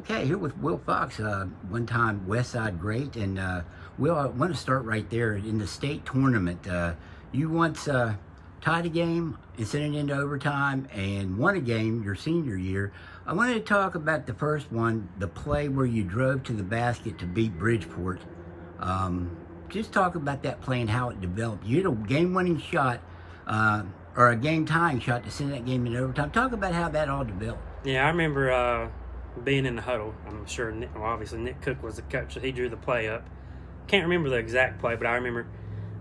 Okay, here with Will Fox, one time Westside great. And Will, I want to start right there. In the state tournament, you once tied a game and sent it into overtime and won a game your senior year. I wanted to talk about the first one, the play where you drove to the basket to beat Bridgeport. Just talk about that play and how it developed. You had a game-winning shot, or a game-tying shot to send that game into overtime. Talk about how that all developed. Yeah, I remember being in the huddle. I'm sure, obviously Nick Cook was the coach, so he drew the play up. Can't remember the exact play, but I remember,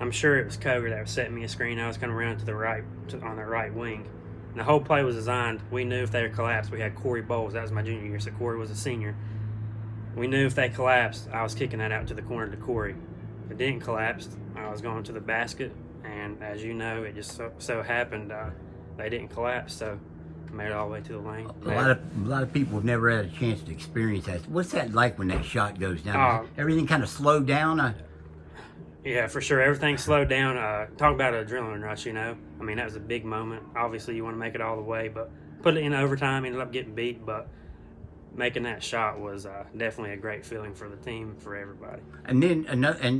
I'm sure it was Koger that was setting me a screen. I was coming around to the right, on the right wing. And the whole play was designed, we knew if they collapsed, we had Corey Bowles. That was my junior year, so Corey was a senior. We knew if they collapsed, I was kicking that out to the corner to Corey. If it didn't collapse, I was going to the basket, and as you know, it just so happened they didn't collapse, so I made it all the way to the lane. A lot of people have never had a chance to experience that. What's that like when that shot goes down? Everything kind of slowed down? Yeah, for sure. Everything slowed down. Talk about an adrenaline rush, you know. I mean, that was a big moment. Obviously, you want to make it all the way, but put it in overtime, ended up getting beat, but making that shot was definitely a great feeling for the team, for everybody. And then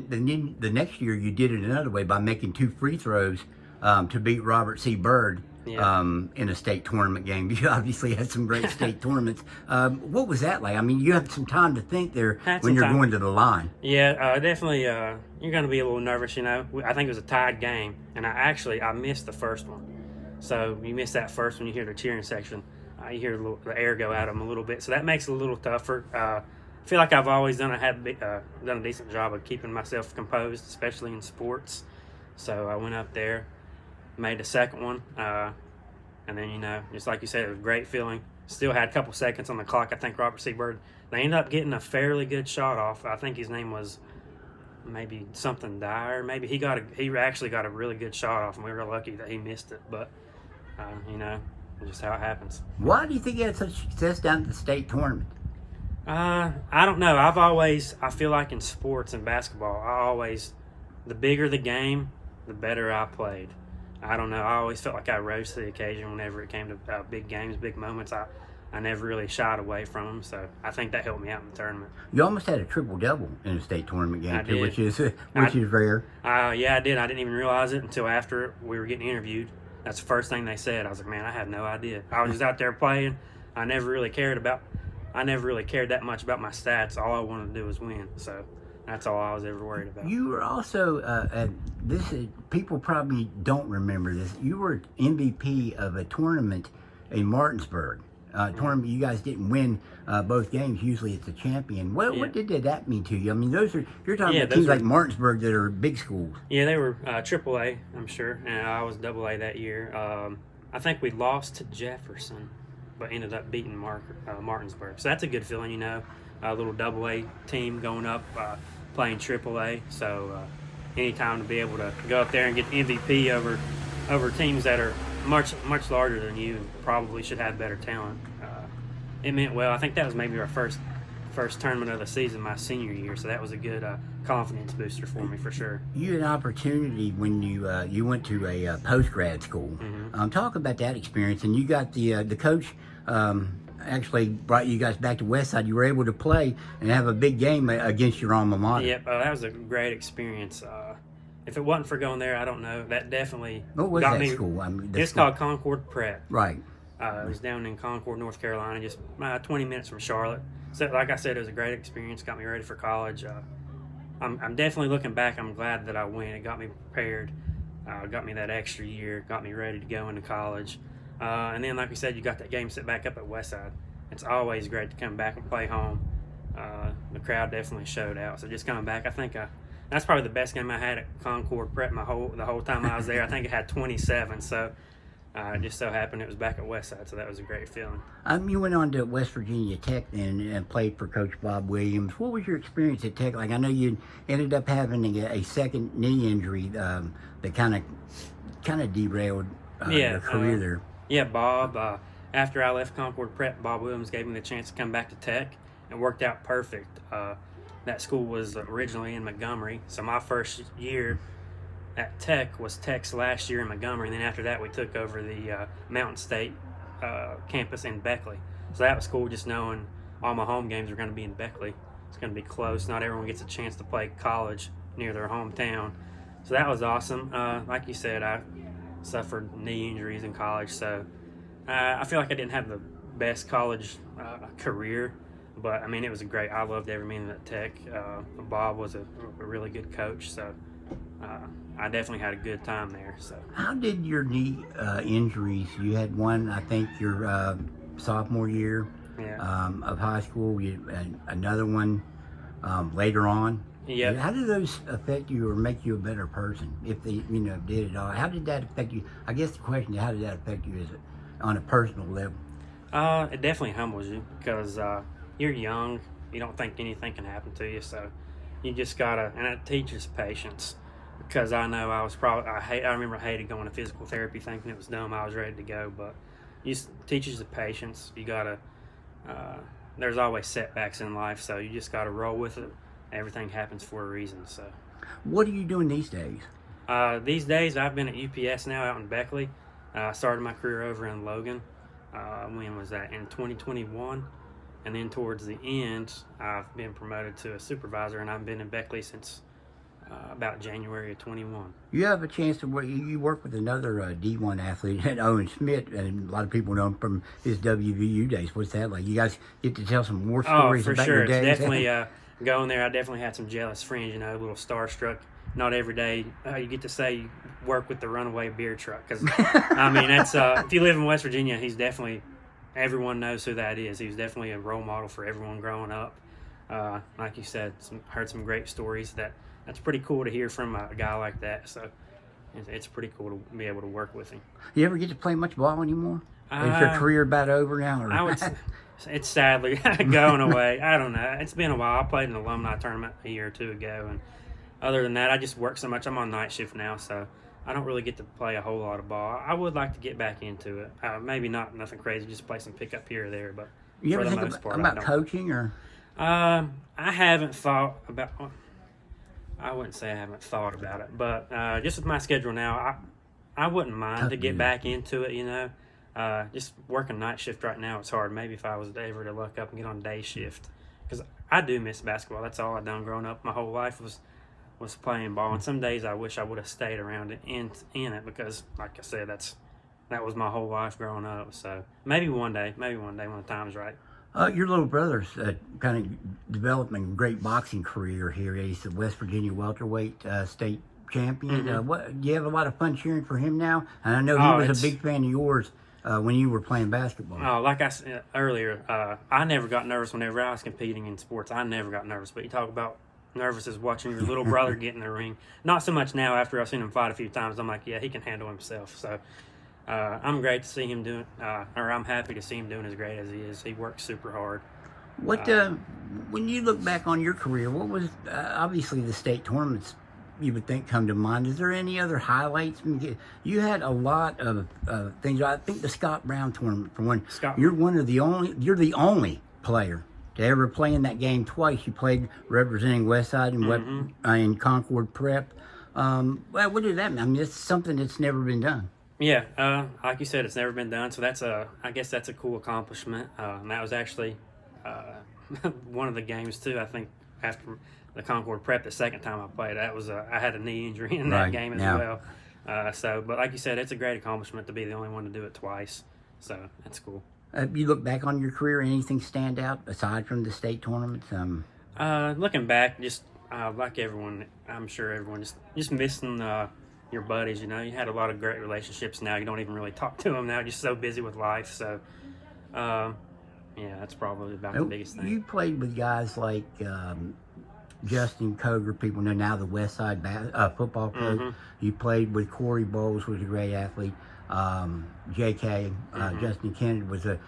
then the next year you did it another way by making 2 free throws to beat Robert C. Byrd in a state tournament game. You obviously had some great state tournaments. What was that like? I mean, you have some time to think there when you're going to the line. Yeah, definitely. You're going to be a little nervous, you know. I think it was a tied game, and I missed the first one. So you miss that first one, you hear the cheering section. You hear the air go out of them a little bit, so that makes it a little tougher. I feel like I've always done a decent job of keeping myself composed, especially in sports. So I went up there, made the second one, and then, you know, just like you said, it was a great feeling. Still had a couple seconds on the clock. I think Robert C. Byrd, they ended up getting a fairly good shot off. I think his name was maybe something Dyer. Maybe he actually got a really good shot off, and we were lucky that he missed it. But you know, just how it happens. Why do you think you had such success down at the state tournament? I don't know. I feel like in sports and basketball, the bigger the game, the better I played. I don't know. I always felt like I rose to the occasion whenever it came to big games, big moments. I never really shied away from them, so I think that helped me out in the tournament. You almost had a triple-double in a state tournament game, too, which is rare. Yeah, I did. I didn't even realize it until after we were getting interviewed. That's the first thing they said. I was like, man, I had no idea. I was just out there playing. I never really cared that much about my stats. All I wanted to do was win. So that's all I was ever worried about. You were also people probably don't remember this. You were MVP of a tournament in Martinsburg. Tournament you guys didn't win both games. Usually it's a champion. What did that mean to you? I mean, you're talking about teams like Martinsburg that are big schools. Yeah, they were AAA, I'm sure, and I was AA that year. I think we lost to Jefferson, but ended up beating Martinsburg. So that's a good feeling, you know. A little AA team going up, playing AAA. So anytime to be able to go up there and get MVP over teams that are much larger than you and probably should have better talent, it meant well. I think that was maybe our first tournament of the season my senior year, so that was a good confidence booster for me for sure. You had an opportunity when you went to a post-grad school. Mm-hmm. Talk about that experience, and you got the coach actually brought you guys back to Westside. You were able to play and have a big game against your alma mater. Yep, that was a great experience. If it wasn't for going there, I don't know. That definitely got me. School? It's called Concord Prep. Right. It was down in Concord, North Carolina, just 20 minutes from Charlotte. So, like I said, it was a great experience. Got me ready for college. I'm definitely looking back. I'm glad that I went. It got me prepared. Got me that extra year. Got me ready to go into college. And then, like we said, you got that game set back up at Westside. It's always great to come back and play home. The crowd definitely showed out. So just coming back, I think that's probably the best game I had at Concord Prep the whole time I was there. I think it had 27. So it just so happened it was back at Westside. So that was a great feeling. You went on to West Virginia Tech then and played for Coach Bob Williams. What was your experience at Tech like? I know you ended up having a second knee injury that kind of derailed your career there. Yeah, Bob. After I left Concord Prep, Bob Williams gave me the chance to come back to Tech. It worked out perfect. That school was originally in Montgomery, so my first year at Tech was Tech's last year in Montgomery, and then after that we took over the Mountain State campus in Beckley. So that was cool, just knowing all my home games are going to be in Beckley. It's going to be close. Not everyone gets a chance to play college near their hometown. So that was awesome. Like you said, I suffered knee injuries in college, so I feel like I didn't have the best college career, but I mean, it was I loved every minute at Tech. Bob was a really good coach, so I definitely had a good time there. So How did your knee injuries? You had one, I think, your sophomore year yeah, of high school. And another one later on. yeah. How did those affect you or make you a better person? If they, did it all? How did that affect you? I guess the question is, how did that affect you? Is it on a personal level? It definitely humbles you because you're young. You don't think anything can happen to you, so you just gotta. And it teaches patience because I know I remember I hated going to physical therapy, thinking it was dumb. I was ready to go, but it teaches the patience. You gotta. There's always setbacks in life, so you just gotta roll with it. Everything happens for a reason. So, What are you doing these days? these days I've been at UPS now out in Beckley. I started my career over in Logan. When was that? In 2021. And then towards the end, I've been promoted to a supervisor, and I've been in Beckley since about January of 21. You have a chance to work. You work with another D1 athlete, Owen Smith, and a lot of people know him from his WVU days. What's that like? You guys get to tell some more stories For about sure. your It's days? definitely going there. I definitely had some jealous friends, a little starstruck. Not every day you get to say you work with the runaway beer truck. Because, I mean, that's if you live in West Virginia, he's definitely, everyone knows who that is. He was definitely a role model for everyone growing up. Like you said, heard some great stories. That's pretty cool to hear from a guy like that. So it's pretty cool to be able to work with him. You ever get to play much ball anymore? Is your career about over now? Or? I would. It's sadly going away. I don't know. It's been a while. I played an alumni tournament a year or two ago, and other than that, I just work so much. I'm on night shift now, so I don't really get to play a whole lot of ball. I would like to get back into it. Maybe nothing crazy, just play some pickup here or there. But You for ever the think most part, about I don't. coaching or? I haven't thought about. I wouldn't say I haven't thought about it, but just with my schedule now, I wouldn't mind to get back into it. Just working night shift right now, it's hard. Maybe if I was ever to luck up and get on day shift, because I do miss basketball. That's all I've done growing up. My whole life was playing ball, and some days I wish I would have stayed around it in it because, like I said, that was my whole life growing up. So maybe one day when the time's right. Your little brother's kind of developing a great boxing career here. He's the West Virginia welterweight state champion. Mm-hmm. Do you have a lot of fun cheering for him now? And I know he was a big fan of yours when you were playing basketball. Like I said earlier, I never got nervous whenever I was competing in sports. I never got nervous. But you talk about nervous as watching your little brother get in the ring. Not so much now after I've seen him fight a few times. I'm like, yeah, he can handle himself. So I'm great to see him doing, or I'm happy to see him doing as great as he is. He works super hard. What when you look back on your career, what was obviously the state tournaments you would think come to mind? Is there any other highlights? I mean, you had a lot of things. I think the Scott Brown tournament for one. You're the only player to ever play in that game twice. You played representing Westside and in Concord Prep. Well, what did that mean? I mean, it's something that's never been done. Yeah, like you said, it's never been done. So I guess that's a cool accomplishment. And that was actually one of the games too. I think after the Concord Prep, the second time I played, I had a knee injury in that game as well. But like you said, it's a great accomplishment to be the only one to do it twice. So that's cool. You look back on your career, anything stand out aside from the state tournaments? Looking back, just like everyone, I'm sure everyone just missing your buddies. You had a lot of great relationships. Now you don't even really talk to them now. You're just so busy with life. So, yeah, that's probably about the biggest thing. You played with guys like Justin Koger, people know now the Westside football coach. You played with Corey Bowles, was a great athlete. J.K. Justin Kennedy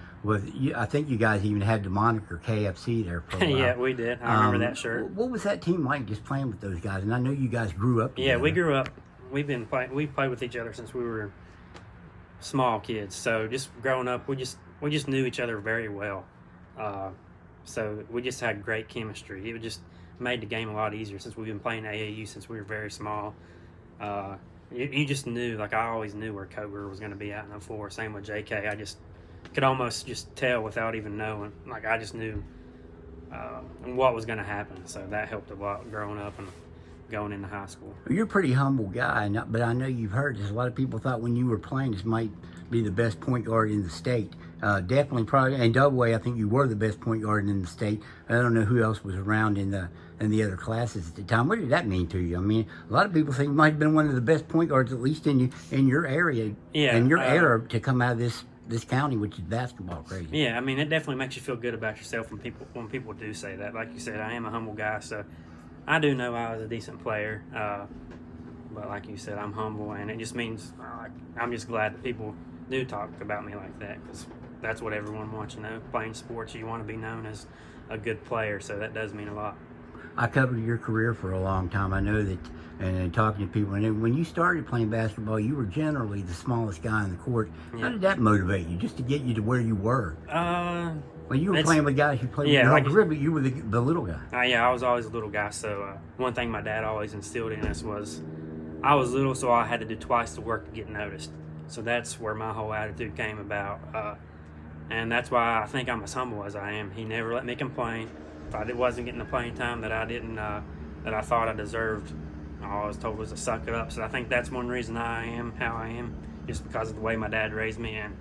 I think you guys even had the moniker KFC there for a while. Yeah, we did. I remember that shirt. What was that team like, just playing with those guys? And I know you guys grew up together. Yeah, we grew up. We've played with each other since we were small kids. So just growing up, we just knew each other very well. So we just had great chemistry. It just made the game a lot easier since we've been playing AAU since we were very small. You just knew, like I always knew where Koger was going to be at in the floor. Same with JK. I just could almost just tell without even knowing. Like I just knew and what was going to happen. So that helped a lot growing up and going into high school. You're a pretty humble guy, but I know you've heard this. A lot of people thought when you were playing this might be the best point guard in the state. Definitely, probably, and double A, I think you were the best point guard in the state. I don't know who else was around in the other classes at the time. What did that mean to you? I mean, a lot of people think you might have been one of the best point guards, at least in your area, in your era, to come out of this county, which is basketball crazy. Yeah, I mean, it definitely makes you feel good about yourself when people do say that. Like you said, I am a humble guy, so I do know I was a decent player. But like you said, I'm humble, and it just means I'm just glad that people do talk about me like that, because that's what everyone wants, playing sports, you want to be known as a good player, so that does mean a lot. I covered your career for a long time. I know that, and talking to people, and when you started playing basketball, you were generally the smallest guy on the court. Yeah. How did that motivate you, just to get you to where you were? Well, you were playing with guys who played with your whole career, but you were the little guy. Yeah, I was always a little guy, so one thing my dad always instilled in us was I was little, so I had to do twice the work to get noticed. So that's where my whole attitude came about. And that's why I think I'm as humble as I am. He never let me complain. If I wasn't getting the playing time that I didn't, that I thought I deserved, all I was told was to suck it up. So I think that's one reason I am how I am, just because of the way my dad raised me. And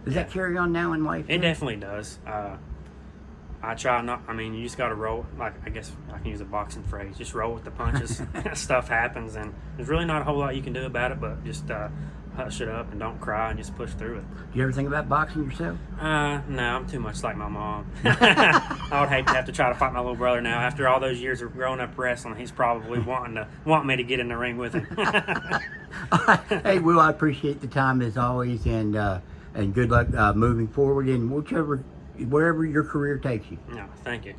does that carry on now in life? It definitely does. I try not. I mean, you just got to roll. Like, I guess I can use a boxing phrase. Just roll with the punches. Stuff happens, and there's really not a whole lot you can do about it. But just hush it up and don't cry and just push through it. Do you ever think about boxing yourself? No, I'm too much like my mom. I would hate to have to try to fight my little brother now. After all those years of growing up wrestling, he's probably want me to get in the ring with him. Hey, Will, I appreciate the time as always, and good luck moving forward in wherever your career takes you. No, thank you.